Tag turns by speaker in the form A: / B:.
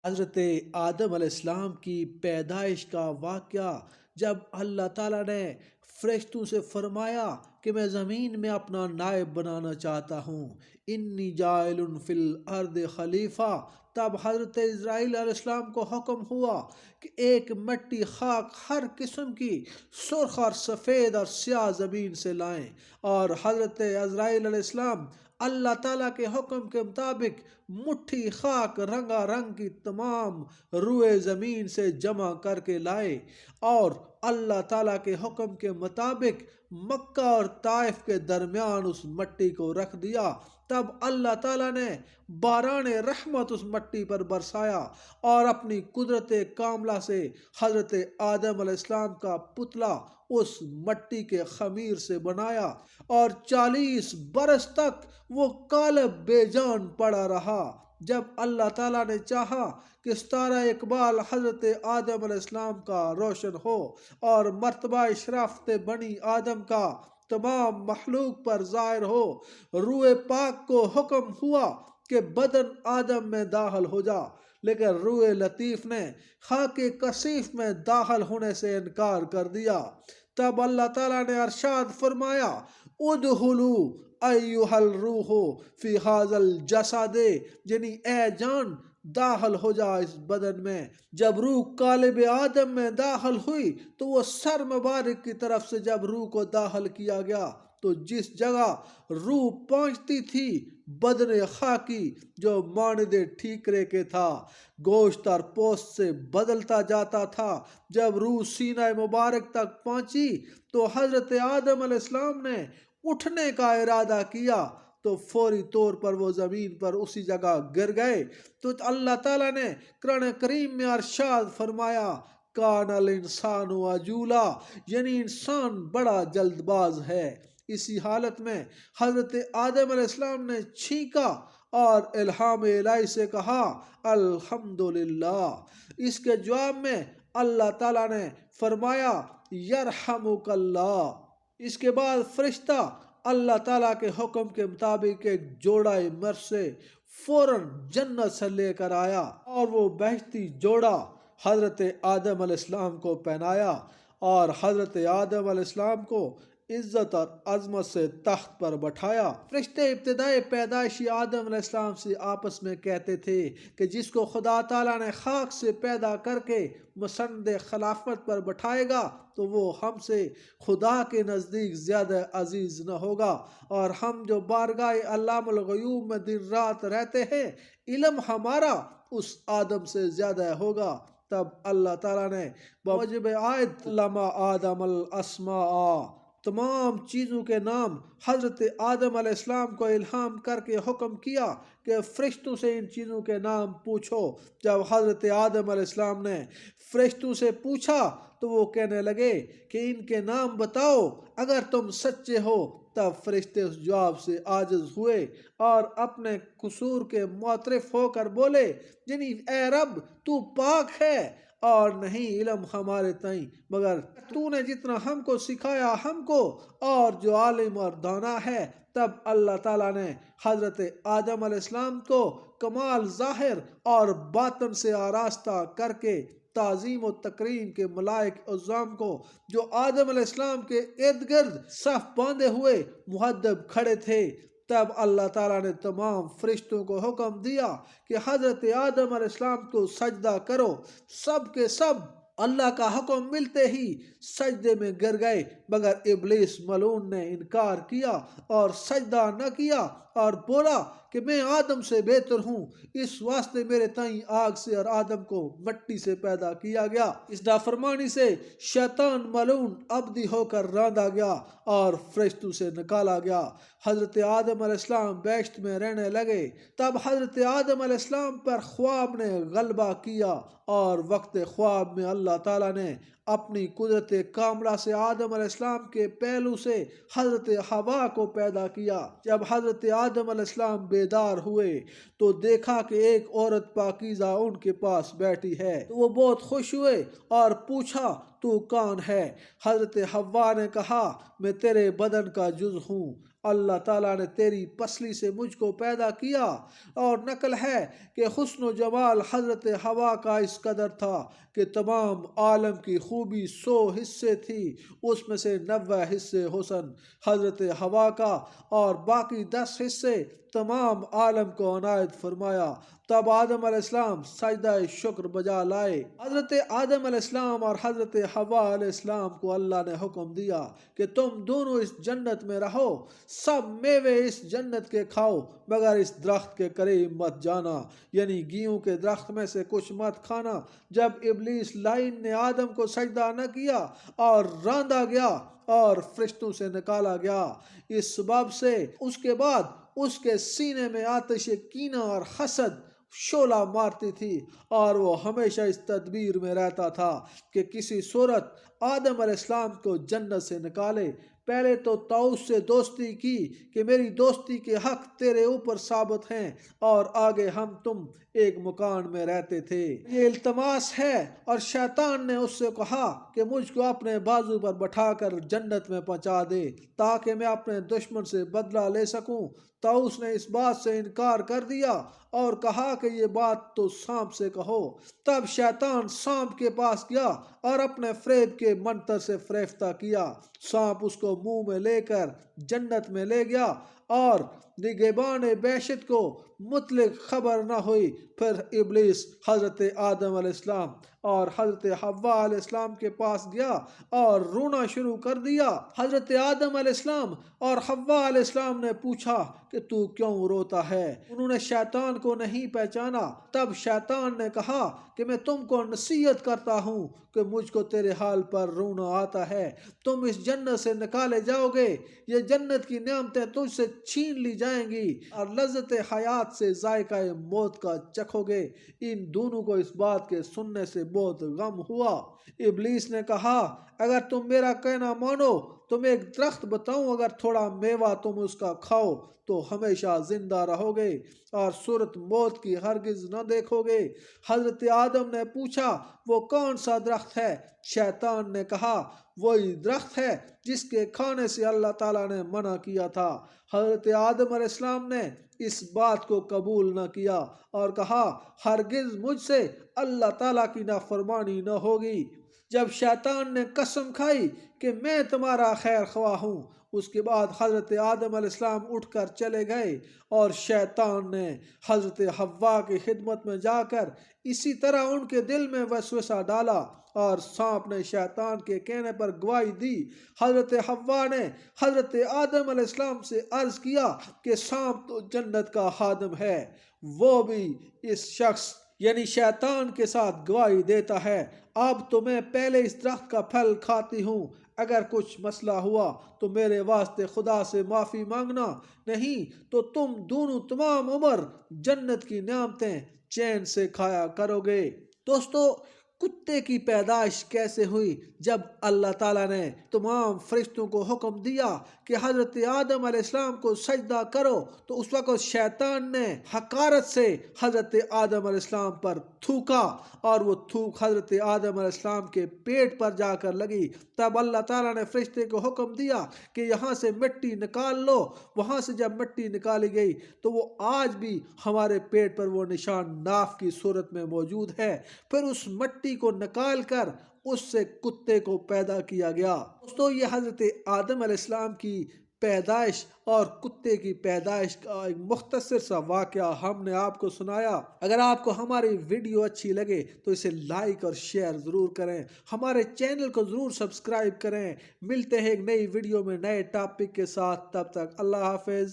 A: حضرت آدم علیہ السلام کی پیدائش کا واقعہ، جب اللہ تعالیٰ نے فرشتوں سے فرمایا کہ میں زمین میں اپنا نائب بنانا چاہتا ہوں، انی جائل فی الارض خلیفہ، تب حضرت اسرائیل علیہ السلام کو حکم ہوا کہ ایک مٹی خاک ہر قسم کی سرخ اور سفید اور سیاہ زمین سے لائیں، اور حضرت اسرائیل علیہ السلام اللہ تعالیٰ کے حکم کے مطابق مٹھی خاک رنگا رنگ کی تمام روئے زمین سے جمع کر کے لائے، اور اللہ تعالیٰ کے حکم کے مطابق مکہ اور طائف کے درمیان اس مٹی کو رکھ دیا۔ تب اللہ تعالیٰ نے باران رحمت اس مٹی پر برسایا اور اپنی قدرت کاملہ سے حضرت آدم علیہ السلام کا پتلا اس مٹی کے خمیر سے بنایا، اور 40 برس تک وہ قالب بے جان پڑا رہا۔ جب اللہ تعالیٰ نے چاہا کہ ستارہ اقبال حضرت آدم علیہ السلام کا روشن ہو اور مرتبہ شرافت بنی آدم کا تمام مخلوق پر ظاہر ہو، روح پاک کو حکم ہوا کہ بدن آدم میں داخل ہو جا، لیکن روح لطیف نے خاک کثیف میں داخل ہونے سے انکار کر دیا۔ تب اللہ تعالیٰ نے ارشاد فرمایا، ادخلوا ایھا الروح فی ھذا الجسد، یعنی اے جان داخل ہو جا اس بدن میں۔ جب روح قالب آدم میں داخل ہوئی تو وہ سر مبارک کی طرف سے جب روح کو داخل کیا گیا تو جس جگہ روح پہنچتی تھی بدن خاکی جو مانند ٹھیکرے کے تھا، گوشت اور پوست سے بدلتا جاتا تھا۔ جب روح سینہ مبارک تک پہنچی تو حضرت آدم علیہ السلام نے اٹھنے کا ارادہ کیا تو فوری طور پر وہ زمین پر اسی جگہ گر گئے۔ تو اللہ تعالیٰ نے قرآن کریم میں ارشاد فرمایا، کان الانسان عجولا، یعنی انسان بڑا جلد باز ہے۔ اسی حالت میں حضرت آدم علیہ السلام نے چھینکا اور الہام الہی سے کہا الحمدللہ۔ اس کے جواب میں اللہ تعالیٰ نے فرمایا یرحمک اللہ۔ اس کے بعد فرشتہ اللہ تعالیٰ کے حکم کے مطابق ایک جوڑا مرد سے فوراً جنت سے لے کر آیا اور وہ بہشتی جوڑا حضرت آدم علیہ السلام کو پہنایا، اور حضرت آدم علیہ السلام کو عزت اور عظمت سے تخت پر بٹھایا۔ فرشتے ابتدائی پیدائشی آدم علیہ السلام سے آپس میں کہتے تھے کہ جس کو خدا تعالیٰ نے خاک سے پیدا کر کے مسند خلافت پر بٹھائے گا تو وہ ہم سے خدا کے نزدیک زیادہ عزیز نہ ہوگا، اور ہم جو بارگاہ علام الغیوب میں دن رات رہتے ہیں علم ہمارا اس آدم سے زیادہ ہوگا۔ تب اللہ تعالیٰ نے بموجب آیت علم آدم الاسماء، تمام چیزوں کے نام حضرت آدم علیہ السلام کو الہام کر کے حکم کیا کہ فرشتوں سے ان چیزوں کے نام پوچھو۔ جب حضرت آدم علیہ السلام نے فرشتوں سے پوچھا تو وہ کہنے لگے کہ ان کے نام بتاؤ اگر تم سچے ہو۔ تب فرشتے اس جواب سے عاجز ہوئے اور اپنے قصور کے معترف ہو کر بولے، یعنی اے رب تو پاک ہے اور نہیں علم ہمارے تئیں مگر تو نے جتنا ہم کو سکھایا ہم کو، اور جو عالم اور دانا ہے۔ تب اللہ تعالیٰ نے حضرت آدم علیہ السلام کو کمال ظاہر اور باطن سے آراستہ کر کے تعظیم و تکریم کے ملائک عظام کو جو آدم علیہ السلام کے ارد گرد صف باندھے ہوئے مہذب کھڑے تھے، تب اللہ تعالیٰ نے تمام فرشتوں کو حکم دیا کہ حضرت آدم علیہ السلام کو سجدہ کرو۔ سب کے سب اللہ کا حکم ملتے ہی سجدے میں گر گئے، مگر ابلیس ملعون نے انکار کیا اور سجدہ نہ کیا اور بولا کہ میں آدم سے بہتر ہوں، اس واسطے میرے تئیں آگ سے اور آدم کو مٹی سے پیدا کیا گیا۔ اس نافرمانی سے شیطان ملعون ابدی ہو کر راندا گیا اور فرشتوں سے نکالا گیا۔ حضرت آدم علیہ السلام بہشت میں رہنے لگے۔ تب حضرت آدم علیہ السلام پر خواب نے غلبہ کیا، اور وقت خواب میں اللہ تعالیٰ نے اپنی قدرت کاملہ سے آدم علیہ السلام کے پہلو سے حضرت حوا کو پیدا کیا۔ جب حضرت آدم علیہ السلام بیدار ہوئے تو دیکھا کہ ایک عورت پاکیزہ ان کے پاس بیٹھی ہے، تو وہ بہت خوش ہوئے اور پوچھا تو کون ہے؟ حضرت حوا نے کہا میں تیرے بدن کا جز ہوں، اللہ تعالیٰ نے تیری پسلی سے مجھ کو پیدا کیا۔ اور نقل ہے کہ حسن و جمال حضرت حوا کا اس قدر تھا کہ تمام عالم کی خوبی 100 حصے تھی، اس میں سے 90 حصے حسن حضرت حوا کا اور باقی 10 حصے تمام عالم کو عنایت فرمایا۔ تب آدم علیہ السلام سجدہ شکر بجا لائے۔ حضرت آدم علیہ السلام اور حضرت حوا علیہ السلام کو اللہ نے حکم دیا کہ تم دونوں اس جنت میں رہو، سب میوے اس جنت کے کھاؤ، مگر اس درخت کے قریب مت جانا، یعنی گیہوں کے درخت میں سے کچھ مت کھانا۔ جب ابلیس لعین نے آدم کو سجدہ نہ کیا اور راندا گیا اور فرشتوں سے نکالا گیا، اس سبب سے اس کے بعد اس کے سینے میں آتش کینہ اور حسد شعلہ مارتی تھی، اور وہ ہمیشہ اس تدبیر میں رہتا تھا کہ کسی صورت آدم علیہ السلام کو جنت سے نکالے۔ پہلے تو طاؤس سے دوستی کی کہ میری دوستی کے حق تیرے اوپر ثابت ہیں، اور آگے ہم تم ایک مکان میں رہتے تھے، یہ التماس ہے۔ اور شیطان نے اس سے کہا کہ مجھ کو اپنے بازو پر بٹھا کر جنت میں پہنچا دے تاکہ میں اپنے دشمن سے بدلہ لے سکوں۔ طاؤس نے اس بات سے انکار کر دیا اور کہا کہ یہ بات تو سانپ سے کہو۔ تب شیطان سانپ کے پاس گیا اور اپنے فریب کے منتر سے فریفتہ کیا۔ سانپ اس کو منہ میں لے کر جنت میں لے گیا اور نگہبان بیشت کو مطلق خبر نہ ہوئی۔ پھر ابلیس حضرت آدم علیہ السلام اور حضرت حوا علیہ السلام کے پاس گیا اور رونا شروع کر دیا۔ حضرت آدم علیہ السلام اور حوا علیہ السلام نے پوچھا کہ تو کیوں روتا ہے؟ انہوں نے شیطان کو نہیں پہچانا۔ تب شیطان نے کہا کہ میں تم کو نصیحت کرتا ہوں کہ مجھ کو تیرے حال پر رونا آتا ہے، تم اس جنت سے نکالے جاؤ گے، یہ جنت کی نعمتیں تجھ سے چھین لی جائیں گی اور لذت حیات سے ذائقہ موت کا چکھو گے۔ ان دونوں کو اس بات کے سننے سے بہت غم ہوا۔ ابلیس نے کہا اگر تم میرا کہنا مانو تو میں ایک درخت بتاؤں، اگر تھوڑا میوہ تم اس کا کھاؤ تو ہمیشہ زندہ رہو گے اور صورت موت کی ہرگز نہ دیکھو گے۔ حضرت آدم نے پوچھا وہ کون سا درخت ہے؟ شیطان نے کہا وہی درخت ہے جس کے کھانے سے اللہ تعالیٰ نے منع کیا تھا۔ حضرت آدم علیہ السلام نے اس بات کو قبول نہ کیا اور کہا ہرگز مجھ سے اللہ تعالیٰ کی نافرمانی نہ ہوگی۔ جب شیطان نے قسم کھائی کہ میں تمہارا خیر خواہ ہوں، اس کے بعد حضرت آدم علیہ السلام اٹھ کر چلے گئے اور شیطان نے حضرت حوا کی خدمت میں جا کر اسی طرح ان کے دل میں وسوسہ ڈالا، اور سانپ نے شیطان کے کہنے پر گواہی دی۔ حضرت حوا نے حضرت آدم علیہ السلام سے عرض کیا کہ سانپ تو جنت کا خادم ہے، وہ بھی اس شخص یعنی شیطان کے ساتھ گواہی دیتا ہے۔ اب تو میں پہلے اس درخت کا پھل کھاتی ہوں، اگر کچھ مسئلہ ہوا تو میرے واسطے خدا سے معافی مانگنا، نہیں تو تم دونوں تمام عمر جنت کی نعمتیں چین سے کھایا کرو گے۔ دوستو، کتے کی پیدائش کیسے ہوئی؟ جب اللہ تعالیٰ نے تمام فرشتوں کو حکم دیا کہ حضرت آدم علیہ السلام کو سجدہ کرو تو اس وقت شیطان نے حقارت سے حضرت آدم علیہ السلام پر تھوکا اور وہ تھوک حضرت آدم علیہ السلام کے پیٹ پر جا کر لگی۔ تب اللہ تعالیٰ نے فرشتے کو حکم دیا کہ یہاں سے مٹی نکال لو۔ وہاں سے جب مٹی نکالی گئی تو وہ آج بھی ہمارے پیٹ پر وہ نشان ناف کی صورت میں موجود ہے۔ پھر اس مٹی کو نکال کر اس سے کتے کو پیدا کیا گیا۔ دوستو، یہ حضرت آدم علیہ السلام کی پیدائش اور کتے کی پیدائش کا ایک مختصر سا واقعہ ہم نے آپ کو سنایا۔ اگر آپ کو ہماری ویڈیو اچھی لگے تو اسے لائک اور شیئر ضرور کریں، ہمارے چینل کو ضرور سبسکرائب کریں۔ ملتے ہیں ایک نئی ویڈیو میں نئے ٹاپک کے ساتھ، تب تک اللہ حافظ۔